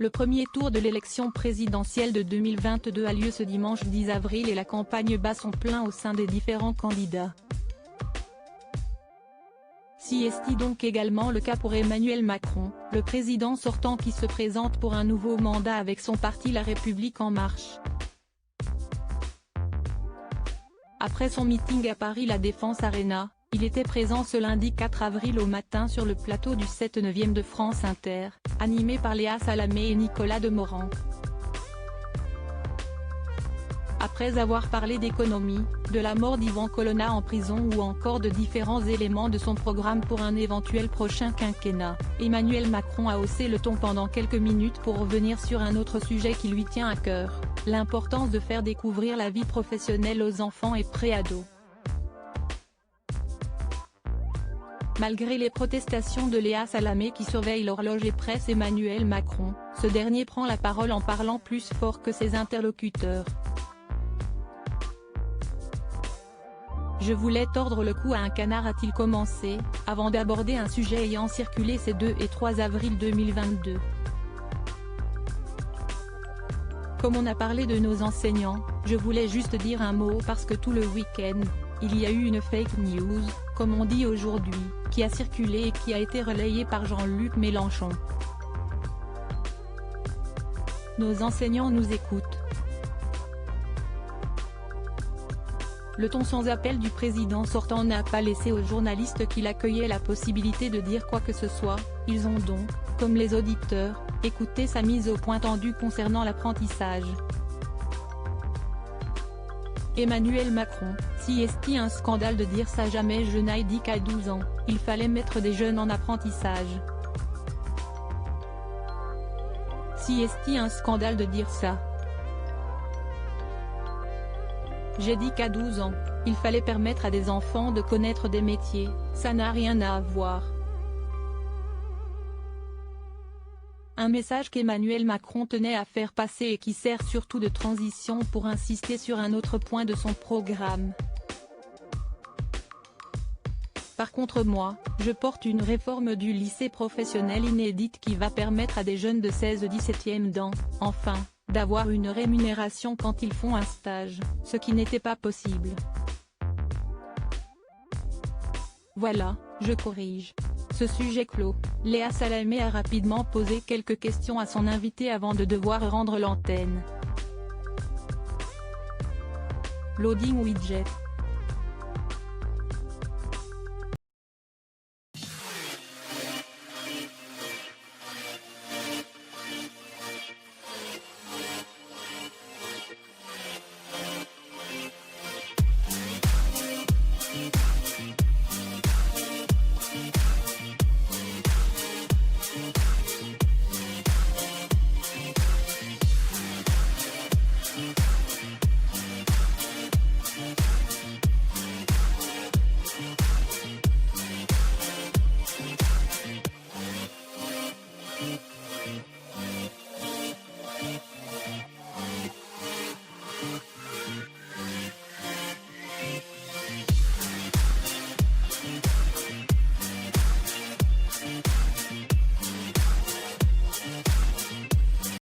Le premier tour de l'élection présidentielle de 2022 a lieu ce dimanche 10 avril et la campagne bat son plein au sein des différents candidats. Si est donc également le cas pour Emmanuel Macron, le président sortant qui se présente pour un nouveau mandat avec son parti La République En Marche. Après son meeting à Paris La Défense Arena, il était présent ce lundi 4 avril au matin sur le plateau du 7/9 de France Inter, animé par Léa Salamé et Nicolas Demorand. Après avoir parlé d'économie, de la mort d'Yvan Colonna en prison ou encore de différents éléments de son programme pour un éventuel prochain quinquennat, Emmanuel Macron a haussé le ton pendant quelques minutes pour revenir sur un autre sujet qui lui tient à cœur, l'importance de faire découvrir la vie professionnelle aux enfants et pré-ados. Malgré les protestations de Léa Salamé qui surveille l'horloge et presse Emmanuel Macron, ce dernier prend la parole en parlant plus fort que ses interlocuteurs. Je voulais tordre le cou à un canard, a-t-il commencé, avant d'aborder un sujet ayant circulé ces 2 et 3 avril 2022. Comme on a parlé de nos enseignants, je voulais juste dire un mot parce que tout le week-end, il y a eu une fake news, comme on dit aujourd'hui, qui a circulé et qui a été relayée par Jean-Luc Mélenchon. Nos enseignants nous écoutent. Le ton sans appel du président sortant n'a pas laissé aux journalistes qui l'accueillaient la possibilité de dire quoi que ce soit, ils ont donc, comme les auditeurs, écouté sa mise au point tendue concernant l'apprentissage. Emmanuel Macron, si est un scandale de dire ça, jamais je n'ai dit qu'à 12 ans, il fallait mettre des jeunes en apprentissage. Si est un scandale de dire ça. J'ai dit qu'à 12 ans, il fallait permettre à des enfants de connaître des métiers, ça n'a rien à voir. Un message qu'Emmanuel Macron tenait à faire passer et qui sert surtout de transition pour insister sur un autre point de son programme. Par contre moi, je porte une réforme du lycée professionnel inédite qui va permettre à des jeunes de 16-17e d'an, enfin, d'avoir une rémunération quand ils font un stage, ce qui n'était pas possible. Voilà, je corrige. Ce sujet clos, Léa Salamé a rapidement posé quelques questions à son invité avant de devoir rendre l'antenne. Loading widget.